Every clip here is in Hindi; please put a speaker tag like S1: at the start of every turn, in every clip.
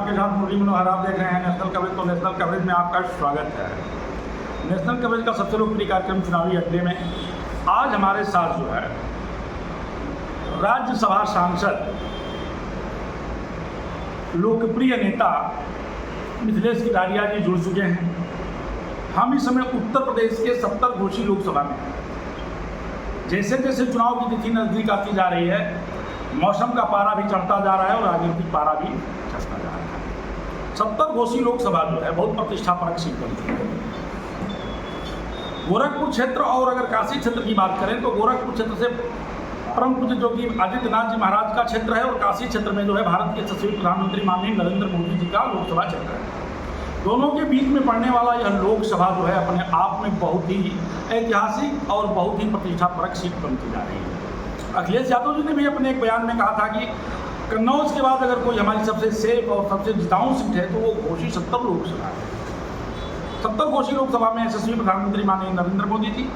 S1: आपके साथ मुरली मनोहर। आप देख रहे हैं नेशनल कवरेज। तो नेशनल कवरेज में आपका स्वागत है। नेशनल कवरेज का सबसे लोकप्रिय कार्यक्रम चुनावी अड्डे में आज हमारे साथ जो है राज्यसभा सांसद लोकप्रिय नेता मिथिलेश कटारिया जी जुड़ चुके हैं। हम इस समय उत्तर प्रदेश के 70 घोषी लोकसभा में हैं। जैसे जैसे चुनाव की तिथि नजदीक आती जा रही है, मौसम का पारा भी चढ़ता जा रहा है और राजनीतिक पारा भी चढ़ता जा रहा है। 70 घोषी लोकसभा जो है बहुत प्रतिष्ठापरक सीट बनती है। गोरखपुर क्षेत्र और अगर काशी क्षेत्र की बात करें तो गोरखपुर क्षेत्र से परम पूज्य जो कि आदित्यनाथ जी महाराज का क्षेत्र है और काशी क्षेत्र में जो है भारत के यशस्वी प्रधानमंत्री माननीय नरेंद्र मोदी जी का लोकसभा क्षेत्र है। दोनों के बीच में पड़ने वाला यह लोकसभा जो है अपने आप में बहुत ही ऐतिहासिक और बहुत ही प्रतिष्ठापरक सीट बनती जा रही है। अखिलेश यादव जी ने भी अपने एक बयान में कहा था कि कन्नौज के बाद अगर कोई हमारी सबसे सेफ और सबसे जिताऊ सीट है तो वो घोषी 70 लोकसभा है। 70 घोषी लोकसभा में यशस्वी प्रधानमंत्री माननीय नरेंद्र मोदी जी,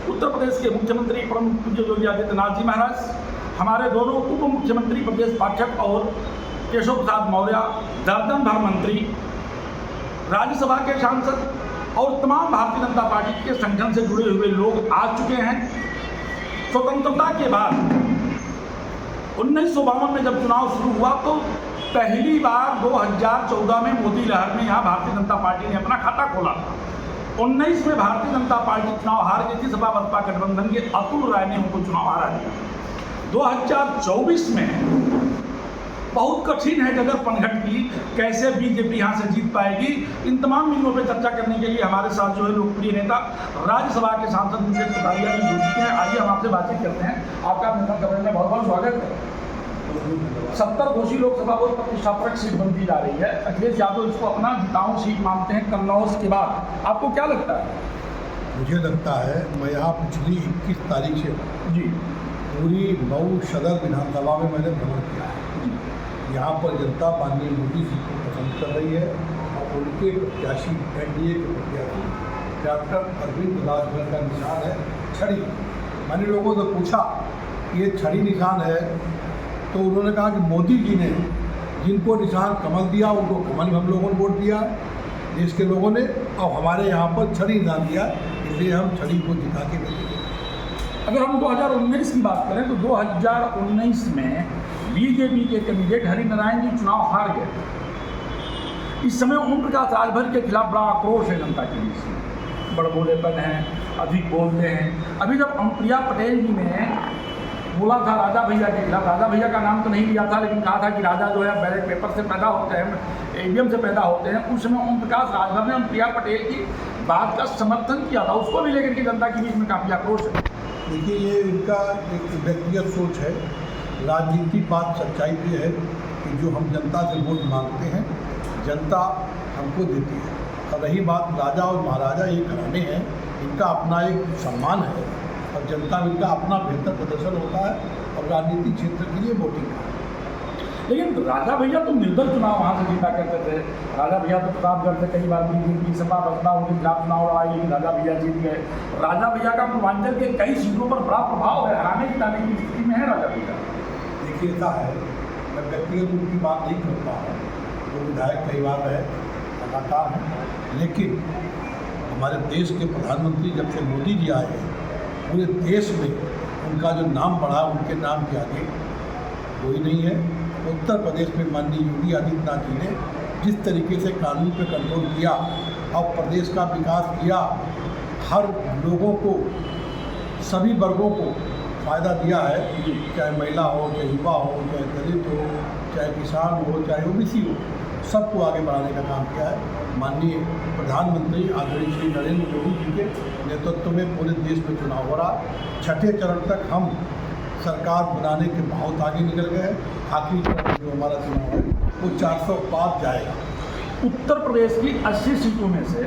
S1: उत्तर प्रदेश के मुख्यमंत्री परम पूज्य योगी आदित्यनाथ जी महाराज, हमारे दोनों उप मुख्यमंत्री ब्रजेश पाठक और केशव प्रसाद मौर्य, दर्जन भर मंत्री, राज्यसभा के सांसद और तमाम भारतीय जनता पार्टी के संगठन से जुड़े हुए लोग आ चुके हैं। स्वतंत्रता के बाद 1952 में जब चुनाव शुरू हुआ तो पहली बार 2014 में मोदी लहर में यहाँ भारतीय जनता पार्टी ने अपना खाता खोला था। 19 में भारतीय जनता पार्टी चुनाव हार गई थी। सपा बसपा गठबंधन के अतुल राय ने उनको चुनाव हारा दिया। 2024 में बहुत कठिन है डगर पनघट की, कैसे बीजेपी यहाँ से जीत पाएगी। इन तमाम बिंदुओं पर चर्चा करने के लिए हमारे साथ जो है लोकप्रिय नेता राज्यसभा के सांसद मिथिलेश कटारिया जी जुड़ चुके हैं। आइए हम आपसे बातचीत करते हैं। आपका नेशनल कवरेज में बहुत बहुत स्वागत है। 70 घोषी लोकसभा बहुत प्रतिष्ठापरक सीट बनती जा रही है। अखिलेश यादव इसको अपना जिताऊ सीट मानते हैं कन्नौज के बाद। आपको क्या लगता है?
S2: मुझे लगता है, मैं यहाँ पिछली 21 तारीख से
S1: जी
S2: पूरी मऊ सदर विधानसभा में मैंने भ्रमण किया है। यहाँ पर जनता माननीय मोदी जी को पसंद कर रही है और उनके प्रत्याशी एनडीए के प्रत्याशी डॉक्टर अरविंद राजभर का निशान है छड़ी। मैंने लोगों से पूछा कि ये छड़ी निशान है तो उन्होंने कहा कि मोदी जी ने जिनको निशान कमल दिया उनको कमल हम लोगों ने वोट दिया देश के लोगों ने, और हमारे यहाँ पर छड़ी निशान दिया, इसलिए हम छड़ी को जिता के देंगे।
S1: अगर हम 2019 की बात करें तो 2019 में बीजेपी के कैंडिडेट हरिनारायण जी चुनाव हार गए। इस समय ओम प्रकाश राजभर के खिलाफ बड़ा आक्रोश है जनता के बीच में। बड़बोलेपन है, अधिक बोलते हैं। अभी जब अनुप्रिया पटेल जी ने बोला था राजा भैया के खिलाफ, राजा भैया का नाम तो नहीं लिया था लेकिन कहा था कि राजा जो है बैलेट पेपर से पैदा होते हैं, ईवीएम से पैदा होते हैं, उस समय ओम प्रकाश राजभर ने अनुप्रिया पटेल की बात का समर्थन किया था। उसको भी लेकर के जनता के बीच में काफ़ी आक्रोश है।
S2: देखिए, ये इनका एक व्यक्तिगत सोच है। राजनीतिक बात सच्चाई ये है कि जो हम जनता से वोट मांगते हैं जनता हमको देती है। और रही बात राजा और महाराजा ये घराने हैं, इनका अपना एक सम्मान है और जनता में इनका अपना बेहतर प्रदर्शन होता है और राजनीतिक क्षेत्र के लिए वोटिंग है।
S1: लेकिन राजा भैया तो निर्दल चुनाव वहाँ से जीता करते थे। राजा भैया तो प्रतापगढ़ से कई बार बीजेपी सपा बसपा उनके खिलाफ चुनाव लड़ा, लेकिन राजा भैया जीत गए। राजा भैया का पूर्वांचल के कई सीटों पर बड़ा प्रभाव है, हराने जिताने की स्थिति में है राजा भैया।
S2: देखिए, ऐसा है, मैं व्यक्तिगत रूप की बात नहीं करता हूँ। वो विधायक कई बार रहे, लगातार हैं, लेकिन हमारे देश के प्रधानमंत्री जब से मोदी जी आए हैं पूरे देश में उनका जो नाम बढ़ा, उनके नाम के आगे कोई नहीं है। उत्तर प्रदेश में माननीय योगी आदित्यनाथ जी ने जिस तरीके से कानून पे कंट्रोल किया और प्रदेश का विकास किया, हर लोगों को, सभी वर्गों को फ़ायदा दिया है, चाहे महिला हो, चाहे युवा हो, चाहे दलित हो, चाहे किसान हो, चाहे ओबीसी हो, सबको आगे बढ़ाने का काम किया है। माननीय प्रधानमंत्री आदरणीय श्री नरेंद्र मोदी जी के नेतृत्व में पूरे देश में चुनाव हो रहा। छठे चरण तक हम सरकार बनाने के बहुत आगे निकल गए हैं। आखिरी चरण जो हमारा चुनाव है वो 400 पार जाएगा।
S1: उत्तर प्रदेश की 80 सीटों में से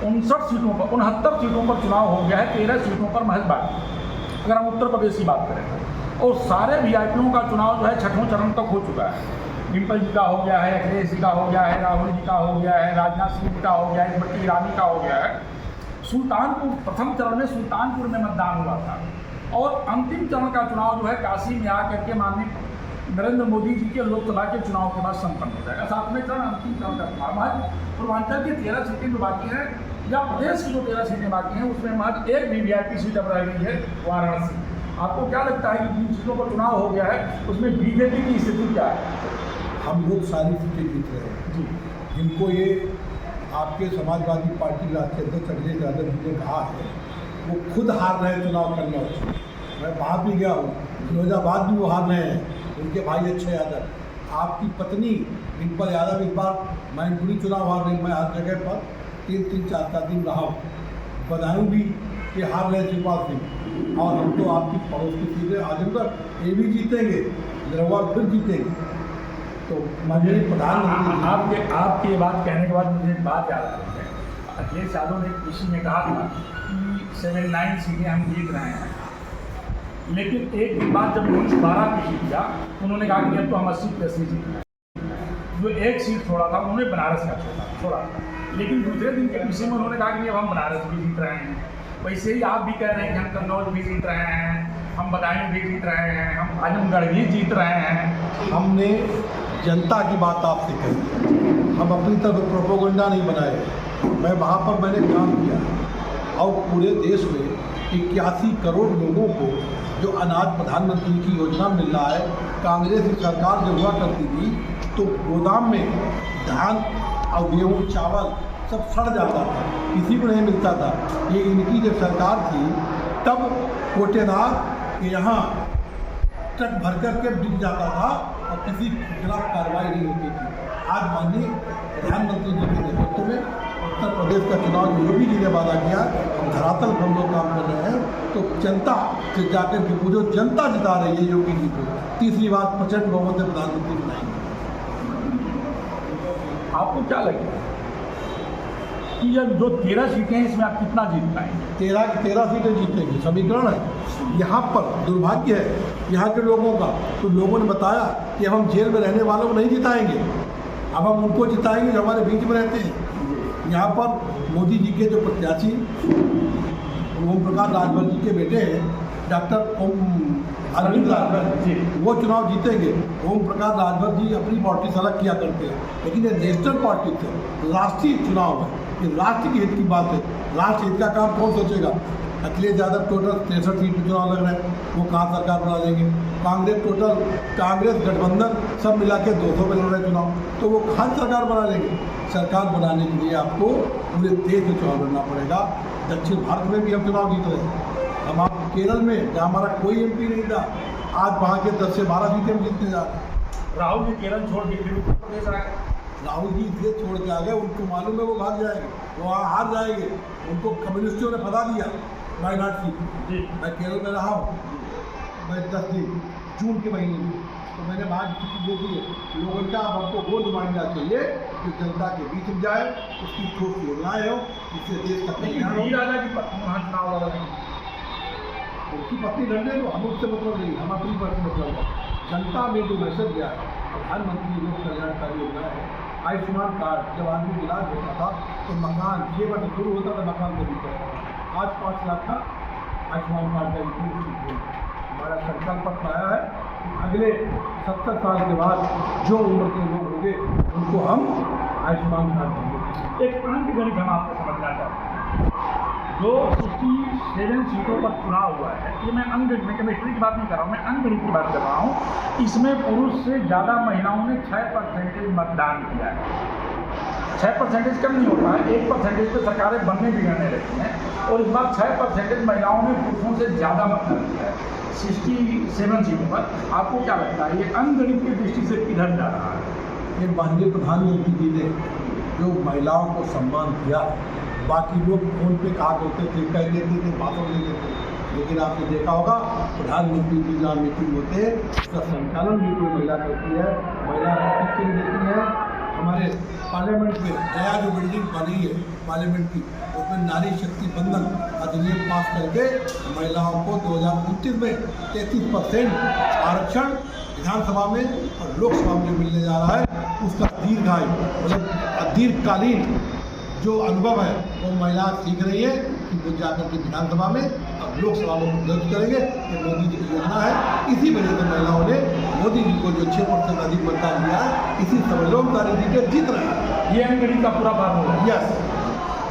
S1: 59 सीटों पर 69 सीटों पर चुनाव हो गया है, 13 सीटों पर महज बाकी, अगर हम उत्तर प्रदेश की बात करें। और सारे वीआईपीओं का चुनाव जो है छठवें चरण तक हो चुका है। डिम्पल जी का हो गया है, अखिलेश जी का हो गया है, राहुल जी का हो गया है, राजनाथ सिंह जी का हो गया है, स्मृति ईरानी का हो गया है। सुल्तानपुर प्रथम चरण में सुल्तानपुर में मतदान हुआ था और अंतिम चरण का चुनाव जो है काशी में आकर के माननीय नरेंद्र मोदी जी के लोकसभा के चुनाव के बाद संपन्न हो जाएगा। सातवें चरण अंतिम चरण का चुनाव आज पूर्वांचल की 13 सीटें जो बाकी हैं या प्रदेश की जो 13 सीटें बाकी हैं उसमें आज एक भी वीआईपी सीट अब रह गई है, वाराणसी। आपको क्या लगता है कि जिन सीटों पर चुनाव हो गया है उसमें बीजेपी की स्थिति क्या है?
S2: हम लोग सारी सीटें जीत रहे हैं
S1: जी,
S2: जिनको ये आपके समाजवादी पार्टी के राष्ट्रीय अध्यक्ष अखिलेश यादव जी ने कहा है वो खुद हार रहे हैं चुनाव कन्नौज। मैं वहाँ भी गया हूँ, फिरोजाबाद भी वो हार रहे हैं, उनके भाई अक्षय यादव। आपकी पत्नी डिम्पल यादव इस बार मैनपुरी चुनाव हार रही, मैं हर जगह पर 3-3, 4-4 दिन रहा हूँ, बदायूं भी ये हार रहे शिवपाल सिंह। और हम तो आपकी पड़ोस की सीटें आजमगढ़ ये भी जीतेंगे, निरहुआ फिर जीतेंगे। तो माननीय प्रधानमंत्री
S1: आपके ये बात कहने के बाद मुझे एक बात याद आ रही है। अखिलेश यादव ने कृषि में कहा था कि 7-9 सीटें हम जीत रहे हैं, लेकिन एक दिन बाद जब 1912 कृषि किया उन्होंने कहा कि अब तो हम 80-80 जीत रहे हैं। जो एक सीट छोड़ा था उन्होंने बनारस का छोड़ा था, लेकिन दूसरे दिन के कृषि में उन्होंने कहा कि अब हम बनारस भी जीत रहे हैं। वैसे ही आप भी कह रहे हैं कि हम कन्नौज भी जीत रहे हैं, हम बदायूं भी जीत रहे हैं, हम आजमगढ़ भी जीत रहे हैं।
S2: हमने जनता की बात आपसे कही, हम अपनी तरफ प्रोपोगंडा नहीं बनाए। मैं वहाँ पर मैंने काम किया और पूरे देश में 81 करोड़ लोगों को जो अनाज प्रधानमंत्री की योजना मिल रहा है। कांग्रेस की सरकार जब हुआ करती थी तो गोदाम में धान और गेहूँ चावल सब सड़ जाता था, किसी को नहीं मिलता था। ये इनकी जब सरकार थी तब कोटेदार के यहाँ ट्रक भर कर के बिक जाता था और किसी के खिलाफ कार्रवाई नहीं होती थी। आज माननीय प्रधानमंत्री जी के नेतृत्व में उत्तर प्रदेश का चुनाव जो भी जी ने वादा किया, हम धरातल पर हम लोग काम कर रहे हैं। तो जनता से जाकर के पूछो, जनता जिता रही है योगी जी को। तीसरी बात प्रचंड बहुमत से प्रधानमंत्री बनाएंगे।
S1: आपको क्या लगेगा कि ये जो 13 सीटें हैं इसमें आप कितना जीत पाएंगे?
S2: 13 की 13 सीटें जीतेंगे, समीकरण है। यहाँ पर दुर्भाग्य है यहाँ के लोगों का, तो लोगों ने बताया कि अब हम जेल में रहने वालों को नहीं जिताएंगे, अब हम उनको जिताएंगे जो हमारे बीच में रहते हैं। यहाँ पर मोदी जी के जो प्रत्याशी ओम प्रकाश राजभर जी के बेटे हैं डॉक्टर अरविंद राजभर जी, वो चुनाव जीतेंगे। ओम प्रकाश राजभर जी अपनी पार्टी से अलग किया करते हैं, लेकिन ये नेशनल पार्टी थे, राष्ट्रीय चुनाव है, ये राष्ट्र के हित की बात है। राष्ट्र हित का काम कौन सोचेगा? अखिलेश यादव टोटल 63 सीट पर चुनाव लग रहे हैं, वो कहाँ सरकार बना लेंगे? कांग्रेस गठबंधन सब मिला के 200 में लड़ रहे चुनाव, तो वो कहाँ सरकार बना लेंगे? सरकार बनाने के लिए आपको पूरे देश में चुनाव लड़ना पड़ेगा। दक्षिण भारत में भी हम चुनाव जीत रहे हैं। हम आप केरल में जहाँ हमारा कोई MP नहीं था, आज वहाँ के 10 से 12 सीटें हम जीतने जा रहे हैं।
S1: राहुल जी केरल छोड़ के फिर उत्तर प्रदेश आए।
S2: राहुल जी इसलिए छोड़ के आ गए, उनको मालूम है वो भाग जाएंगे, वो वहाँ हार जाएंगे। उनको कम्युनिस्टों ने फंसा दिया वायनाड सीट।
S1: जी,
S2: मैं केरल में रहा हूँ, मैं 10 दिन जून के महीने में, तो मैंने वहाँ की स्थिति देखी है। लोगों का अब हमको वो नुमाइंदा चाहिए जो जनता के बीच में जाए, उसकी ठोस योजनाएँ हो, जिससे देश का कल्याण हो।
S1: राजा की पत्नी वहाँ चुनाव लड़ रही है,
S2: उनकी पत्नी लड़ने दो, हम उससे मतलब नहीं, हम अपनी पत्नी मतलब है। जनता में जो मैसेज गया है, प्रधानमंत्री लोक कल्याणकारी योजना है, आयुष्मान कार्ड, जब आदमी इलाज होता था तो मकान 6 वर्ष शुरू होता था, मकान से बिकता था। आज 5 लाख का आयुष्मान कार्ड का इंक्रीज हमारा संकल्प पत्र आया है कि अगले 70 साल के बाद जो उम्र के लोग होंगे उनको हम आयुष्मान कार्ड देंगे।
S1: एक अंक गणित हम आपको समझना चाहते हैं। जो 67 सीटों पर चुनाव हुआ है, ये मैं अंकगणित में केमिस्ट्री की बात नहीं कर रहा हूँ, मैं अंकगणित की बात कर रहा हूँ। इसमें पुरुष से ज़्यादा महिलाओं ने 6% मतदान किया है। 6% कम नहीं होता है, 1% पे सरकारें बनने बिगड़ने लगती हैं, और इस बार 6% महिलाओं ने पुरुषों से ज़्यादा मतदान किया है 67 सीटों पर। आपको क्या लगता है ये अंकगणित की दृष्टि से किधर जा रहा है?
S2: ये माननीय प्रधानमंत्री जी ने जो महिलाओं को सम्मान किया, बाकी लोग फोन पे कहा करते थे, कह देते थे, बातों नहीं देते, लेकिन आपने देखा होगा प्रधानमंत्री जी जहाँ मीटिंग होते हैं उसका संचालन भी कोई महिला करती है, महिला टीचिंग देती है। हमारे पार्लियामेंट में नया जो बिल्डिंग बनी है पार्लियामेंट की, उसमें नारी शक्ति बंधन अधिनियम पास करके महिलाओं को 2029 में 33% आरक्षण विधानसभा में और लोकसभा में मिलने जा रहा है। उसका दीर्घायु मतलब दीर्घकालीन जो अनुभव है वो महिला सीख रही है। कि वो जाकर के विधानसभा में अब लोकसभा में दर्ज करेंगे कि मोदी जी की योजना है। इसी वजह से महिलाओं ने मोदी जी को जो 6% अधिक मतदान दिया है, इसी समझदारी जी के जीत रहे हैं।
S1: ये अंगड़ी का पूरा फार्मूला है।
S2: यस।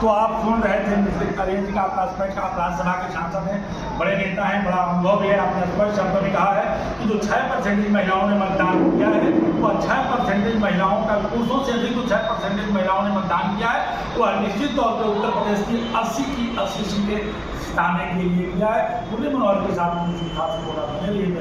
S1: तो आप सुन रहे थे मिस्टर कलेर जी का, आप राज्यसभा के सांसद हैं, बड़े नेता हैं, बड़ा अनुभव भी है। आपने स्पष्ट शब्दों में कहा है कि जो 6% महिलाओं ने मतदान किया है, वह 6% महिलाओं का, पुरुषों से अधिक जो 6% महिलाओं ने मतदान किया है, वह निश्चित तौर पर उत्तर प्रदेश की 80 की 80 सीटें जिताने के लिए किया है। मुरली मनोहर के साथ बोला, मेरे लिए